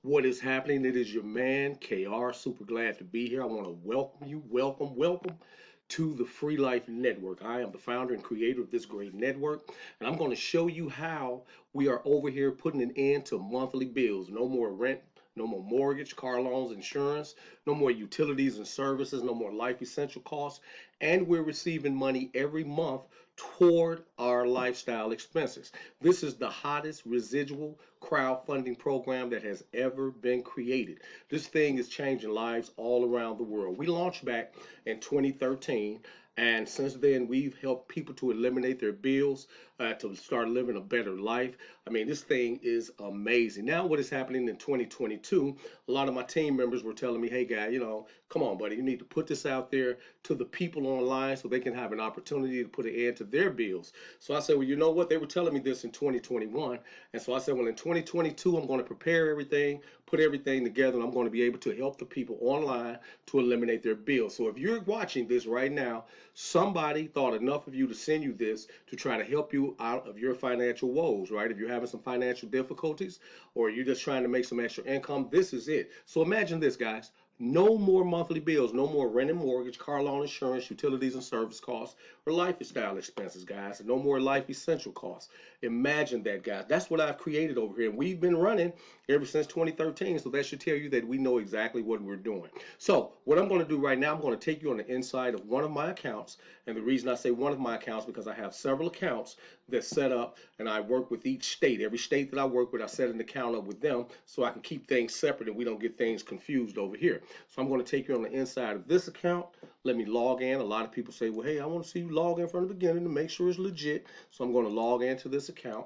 What is happening? It is your man, KR. Super glad to be here. I want to welcome you, welcome to the Free Life Network. I am the founder and creator of this great network, and I'm going to show you how we are over here putting an end to monthly bills. No more rent, no more mortgage, car loans, insurance, no more utilities and services, no more life essential costs, and we're receiving money every month toward our lifestyle expenses. This is the hottest residual crowdfunding program that has ever been created. This thing is changing lives all around the world. We launched back in 2013, and since then we've helped people to eliminate their bills, to start living a better life. I mean, this thing is amazing. Now what is happening in 2022, a lot of my team members were telling me, hey guy, come on buddy, you need to put this out there to the people online so they can have an opportunity to put an end to their bills. So I said, well, you know what, they were telling me this in 2021, and so I said, well, in 2022 I'm going to prepare everything, put everything together, and I'm going to be able to help the people online to eliminate their bills. So if you're watching this right now, somebody thought enough of you to send you this to try to help you out of your financial woes, right? If you're having some financial difficulties or you're just trying to make some extra income, this is it. So imagine this, guys. No more monthly bills, no more rent and mortgage, car loan, insurance, utilities and service costs, or lifestyle expenses, guys. No more life essential costs. Imagine that, guys. That's what I've created over here. And we've been running ever since 2013, so that should tell you that we know exactly what we're doing. So what I'm going to do right now, I'm going to take you on the inside of one of my accounts. And the reason I say one of my accounts, because I have several accounts that set up, and I work with each state. Every state that I work with, I set an account up with them so I can keep things separate and we don't get things confused over here. So I'm going to take you on the inside of this account. Let me log in. A lot of people say, well, hey, I want to see you log in from the beginning to make sure it's legit. So I'm going to log into this account,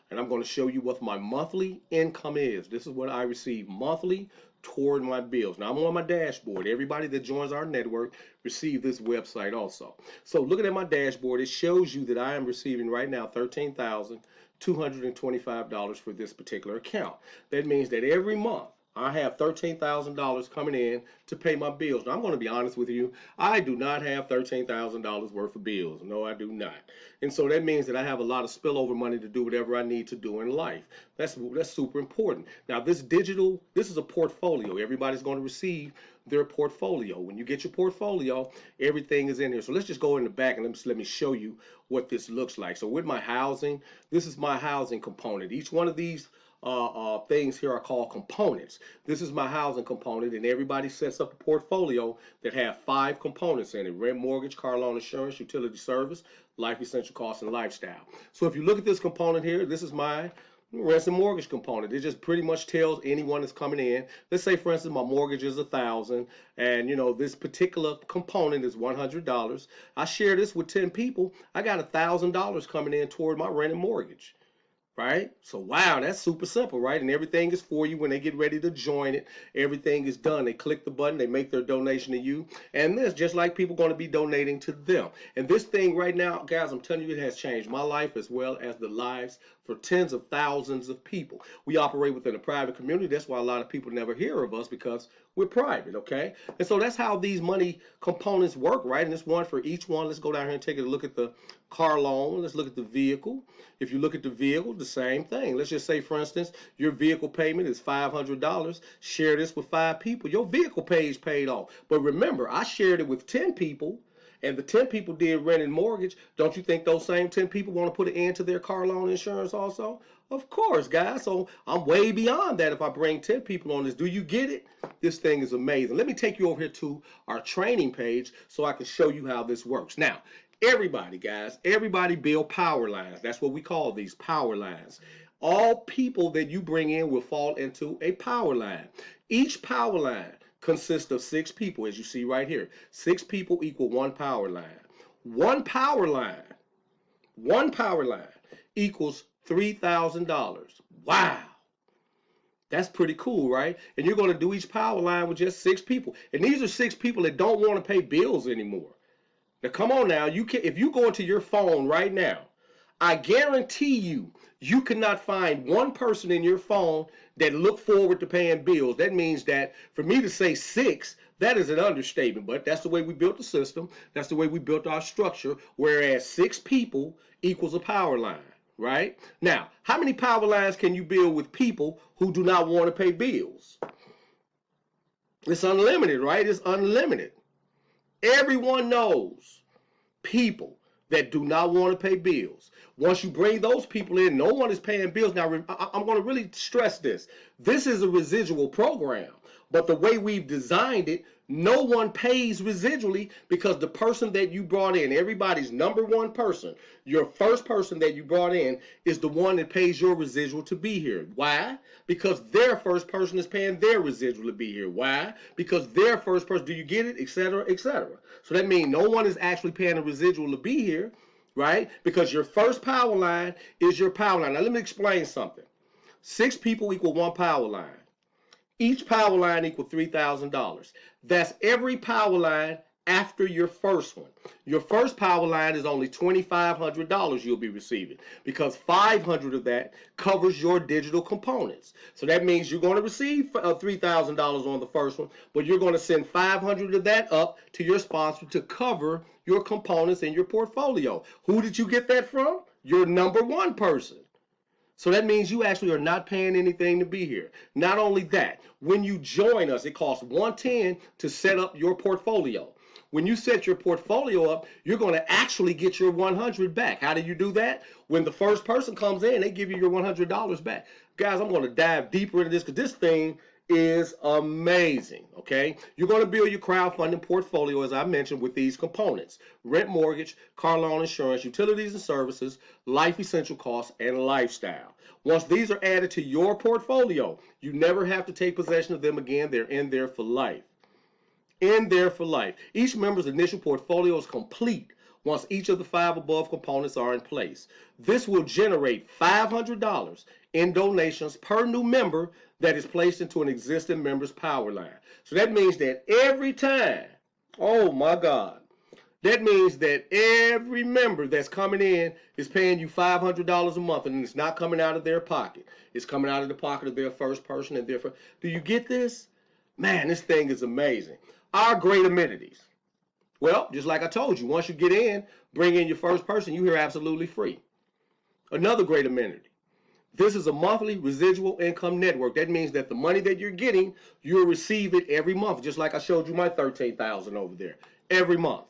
and I'm going to show you what my monthly income is. This is what I receive monthly toward my bills. Now I'm on my dashboard. Everybody that joins our network receive this website also. So looking at my dashboard, it shows you that I am receiving right now $13,225 for this particular account. That means that every month I have $13,000 coming in to pay my bills. Now, I'm going to be honest with you. I do not have $13,000 worth of bills. No, I do not. And so that means that I have a lot of spillover money to do whatever I need to do in life. That's super important. Now, this is a portfolio. Everybody's going to receive their portfolio. When you get your portfolio, everything is in here. So let's just go in the back and let me show you what this looks like. So with my housing, this is my housing component. Each one of these things here are called components. This is my housing component, and everybody sets up a portfolio that have 5 components in it: rent, mortgage, car loan, insurance, utility service, life essential costs, and lifestyle. So if you look at this component here, this is my rent and mortgage component. It just pretty much tells anyone that's coming in. Let's say, for instance, my mortgage is $1,000, and this particular component is $100. I share this with 10 people. I got $1,000 coming in toward my rent and mortgage. Right? So, wow, that's super simple, right? And everything is for you when they get ready to join it. Everything is done. They click the button, they make their donation to you. And this, just like people going to be donating to them. And this thing right now, guys, I'm telling you, it has changed my life as well as the lives for tens of thousands of people. We operate within a private community. That's why a lot of people never hear of us, because we're private, okay? And so that's how these money components work, right? And it's one for each one. Let's go down here and take a look at the car loan. Let's look at the vehicle. If you look at the vehicle, the same thing. Let's just say, for instance, your vehicle payment is $500. Share this with 5 people. Your vehicle page paid off. But remember, I shared it with 10 people, and the 10 people did rent and mortgage. Don't you think those same 10 people want to put an end to their car loan insurance also? Of course, guys. So I'm way beyond that if I bring 10 people on this. Do you get it? This thing is amazing. Let me take you over here to our training page so I can show you how this works. Now, everybody, guys, everybody build power lines. That's what we call these, power lines. All people that you bring in will fall into a power line. Each power line consists of 6 people, as you see right here. 6 people equal 1 power line. One power line equals $3,000. Wow. That's pretty cool, right? And you're going to do each power line with just 6 people. And these are 6 people that don't want to pay bills anymore. Now, come on now. If you go into your phone right now, I guarantee you cannot find one person in your phone that look forward to paying bills. That means that for me to say 6, that is an understatement, but that's the way we built the system. That's the way we built our structure, whereas 6 people equals a power line. right? Now, how many power lines can you build with people who do not want to pay bills? It's unlimited, right? It's unlimited. Everyone knows people that do not want to pay bills. Once you bring those people in, no one is paying bills. Now, I'm going to really stress this. This is a residual program, but the way we've designed it, no one pays residually because the person that you brought in, everybody's number one person, your first person that you brought in is the one that pays your residual to be here. Why? Because their first person is paying their residual to be here. Why? Because their first person, do you get it? Etc., etc. So that means no one is actually paying a residual to be here, right? Because your first power line is your power line. Now let me explain something. 6 people equal 1 power line. Each power line equals $3,000. That's every power line after your first one. Your first power line is only $2,500 you'll be receiving because $500 of that covers your digital components. So that means you're going to receive $3,000 on the first one, but you're going to send $500 of that up to your sponsor to cover your components in your portfolio. Who did you get that from? Your number one person. So that means you actually are not paying anything to be here. Not only that, when you join us, it costs $110 to set up your portfolio. When you set your portfolio up, you're going to actually get your $100 back. How do you do that? When the first person comes in, they give you your $100 back. Guys, I'm going to dive deeper into this because this thing is amazing, okay? You're going to build your crowdfunding portfolio, as I mentioned, with these components: rent, mortgage, car loan, insurance, utilities and services, life essential costs, and lifestyle. Once these are added to your portfolio, you never have to take possession of them again. They're in there for life. In there for life. Each member's initial portfolio is complete once each of the 5 above components are in place. This will generate $500 in donations per new member that is placed into an existing member's power line. So that means that every time, oh my God, that means that every member that's coming in is paying you $500 a month, and it's not coming out of their pocket. It's coming out of the pocket of their first person and their first. Do you get this? Man, this thing is amazing. Our great amenities. Well, just like I told you, once you get in, bring in your first person, you're here absolutely free. Another great amenity. This is a monthly residual income network. That means that the money that you're getting, you'll receive it every month, just like I showed you my $13,000 over there, every month.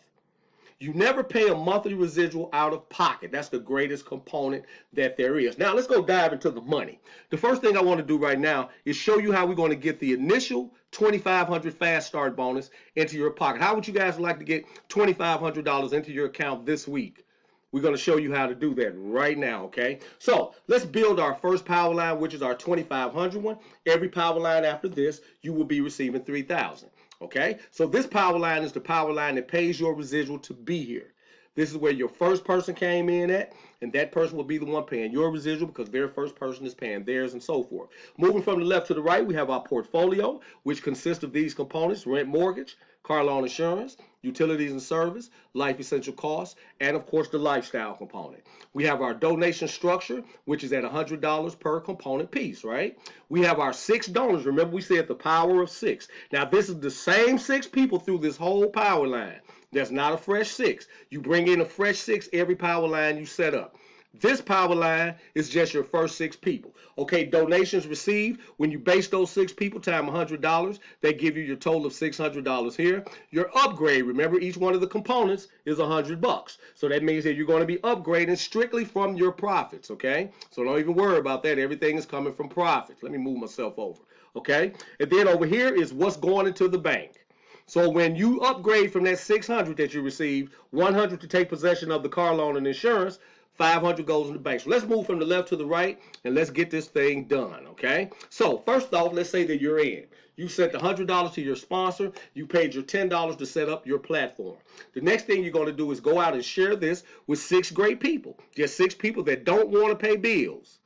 You never pay a monthly residual out of pocket. That's the greatest component that there is. Now, let's go dive into the money. The first thing I want to do right now is show you how we're going to get the initial $2,500 fast start bonus into your pocket. How would you guys like to get $2,500 into your account this week? We're going to show you how to do that right now, okay? So let's build our first power line, which is our 2,500 one. Every power line after this, you will be receiving $3,000, okay? So this power line is the power line that pays your residual to be here. This is where your first person came in at, and that person will be the one paying your residual because their first person is paying theirs and so forth. Moving from the left to the right, we have our portfolio, which consists of these components: rent, mortgage, car loan, insurance, utilities and service, life essential costs, and of course the lifestyle component. We have our donation structure, which is at $100 per component piece, right? We have our 6 donors. Remember, we said the power of 6. Now, this is the same 6 people through this whole power line. That's not a fresh 6. You bring in a fresh 6 every power line you set up. This power line is just your first 6 people. Okay, donations received, when you base those 6 people times $100, they give you your total of $600 here. Your upgrade, remember, each one of the components is $100. So that means that you're going to be upgrading strictly from your profits, okay? So don't even worry about that. Everything is coming from profits. Let me move myself over, okay? And then over here is what's going into the bank. So when you upgrade from that $600 that you received, $100 to take possession of the car loan and insurance, $500 goes in the bank. So let's move from the left to the right and let's get this thing done, okay? So first off, let's say that you're in. You sent the $100 to your sponsor. You paid your $10 to set up your platform. The next thing you're going to do is go out and share this with 6 great people. Just 6 people that don't want to pay bills.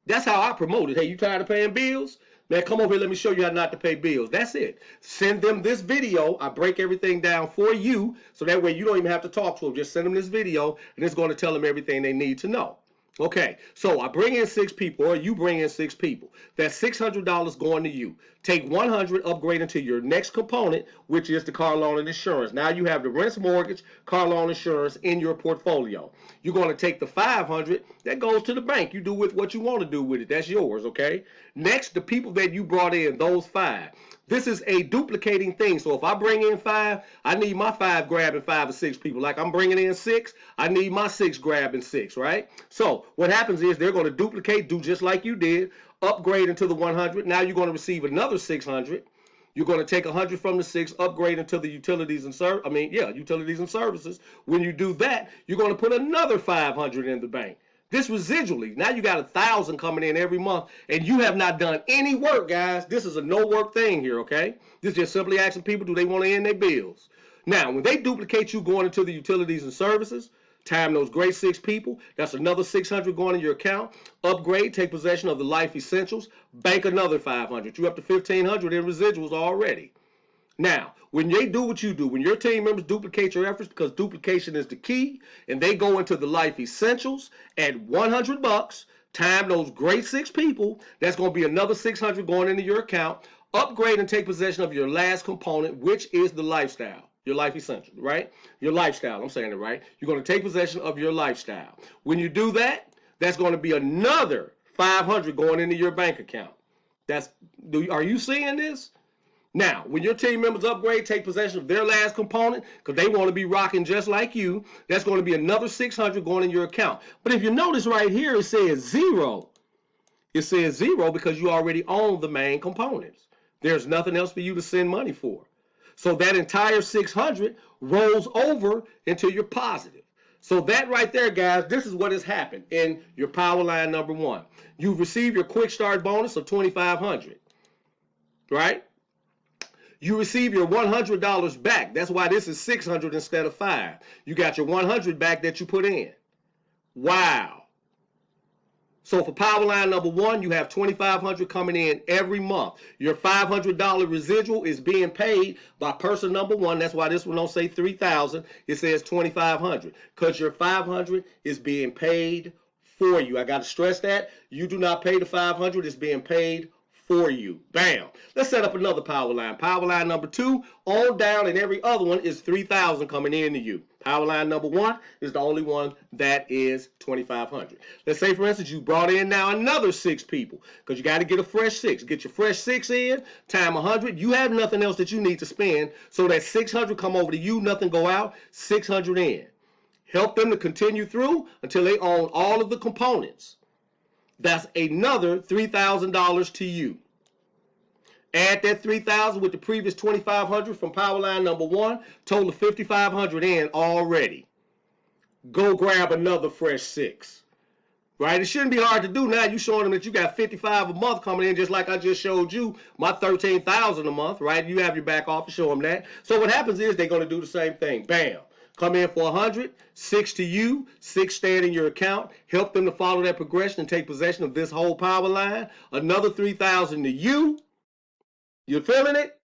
That's how I promote it. Hey, you tired of paying bills? Man, come over here, let me show you how not to pay bills. That's it. Send them this video. I break everything down for you, so that way you don't even have to talk to them. Just send them this video, and it's going to tell them everything they need to know. Okay, so I bring in 6 people, or you bring in 6 people. That's $600 going to you. Take $100, upgrade into your next component, which is the car loan and insurance. Now you have the rent, mortgage, car loan, insurance in your portfolio. You're going to take the $500 that goes to the bank. You do with what you want to do with it. That's yours, okay? Next, the people that you brought in, those 5. This is a duplicating thing. So if I bring in 5, I need my 5 grabbing 5 or 6 people. Like I'm bringing in 6, I need my 6 grabbing 6, right? So what happens is they're going to duplicate, do just like you did, upgrade into the 100. Now you're going to receive another 600. You're going to take 100 from the 6, upgrade into the utilities and utilities and services. When you do that, you're going to put another 500 in the bank. This residually, now you got 1,000 coming in every month, and you have not done any work, guys. This is a no work thing here, okay? This is just simply asking people, do they want to end their bills? Now, when they duplicate you going into the utilities and services, time those great 6 people, that's another 600 going in your account. Upgrade, take possession of the life essentials, bank another 500. You're up to 1,500 in residuals already. Now, when they do what you do, when your team members duplicate your efforts, because duplication is the key, and they go into the life essentials at $100, time those great 6 people, that's going to be another 600 going into your account. Upgrade and take possession of your last component, which is the lifestyle. Your life essential, right? Your lifestyle, I'm saying it right. You're going to take possession of your lifestyle. When you do that, that's going to be another 500 going into your bank account. Are you seeing this? Now, when your team members upgrade, take possession of their last component, because they want to be rocking just like you, that's going to be another 600 going in your account. But if you notice right here, it says 0. It says 0 because you already own the main components. There's nothing else for you to send money for. So that entire 600 rolls over into your positive. So that right there, guys, this is what has happened in your power line number 1. You've received your quick start bonus of $2,500, right? You receive your $100 back. That's why this is 600 instead of 5. You got your 100 back that you put in. Wow. So for power line number 1, you have $2,500 coming in every month. Your $500 residual is being paid by person number 1. That's why this one don't say $3,000. It says $2,500 because your $500 is being paid for you. I got to stress that. You do not pay the $500. It's being paid for you. Bam. Let's set up another power line. Power line number 2, on down, and every other one is $3,000 coming in to you. Power line number 1 is the only one that is $2,500. Let's say, for instance, you brought in now another 6 people, because you got to get a fresh 6. Get your fresh 6 in, time 100. You have nothing else that you need to spend, so that 600 come over to you, nothing go out, 600 in. Help them to continue through until they own all of the components. That's another $3,000 to you. Add that $3,000 with the previous $2,500 from power line number 1, total of $5,500 in already. Go grab another fresh 6. Right? It shouldn't be hard to do now. You showing them that you got $55 a month coming in, just like I just showed you my $13,000 a month, right? You have your back office, show them that. So what happens is they're going to do the same thing. Bam. Come in for 100, 6 to you, 6 staying in your account. Help them to follow that progression and take possession of this whole power line. Another $3,000 to you. You feeling it?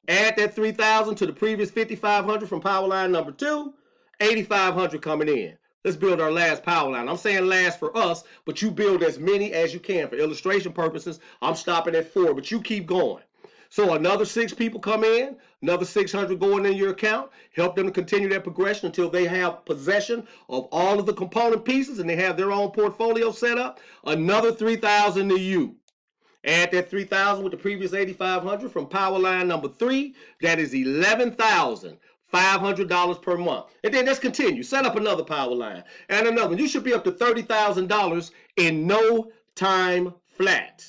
Add that $3,000 to the previous $5,500 from power line number 2, $8,500 coming in. Let's build our last power line. I'm saying last for us, but you build as many as you can. For illustration purposes, I'm stopping at 4, but you keep going. So another 6 people come in, another 600 going in your account. Help them to continue that progression until they have possession of all of the component pieces and they have their own portfolio set up. Another $3,000 to you. Add that $3,000 with the previous $8,500 from power line number 3. That is $11,500 per month. And then let's continue. Set up another power line and another one. You should be up to $30,000 in no time flat.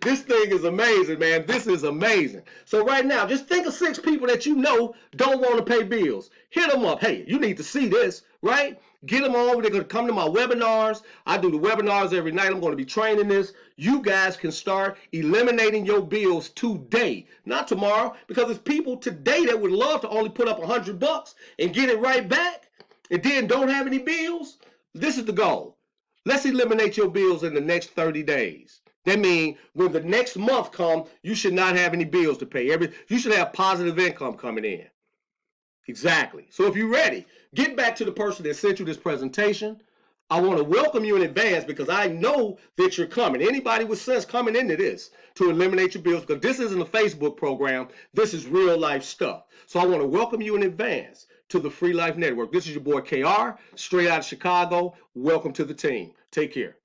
This thing is amazing, man. This is amazing. So right now, just think of 6 people that you know don't want to pay bills. Hit them up. Hey, you need to see this, right? Get them on. They're going to come to my webinars. I do the webinars every night. I'm going to be training this. You guys can start eliminating your bills today, not tomorrow, because there's people today that would love to only put up $100 and get it right back and then don't have any bills. This is the goal. Let's eliminate your bills in the next 30 days. That means when the next month comes, you should not have any bills to pay. You should have positive income coming in. Exactly. So if you're ready, get back to the person that sent you this presentation. I want to welcome you in advance because I know that you're coming. Anybody with sense coming into this to eliminate your bills, because this isn't a Facebook program. This is real life stuff. So I want to welcome you in advance. to the Free Life Network. This is your boy KR, straight out of Chicago. Welcome to the team. Take care.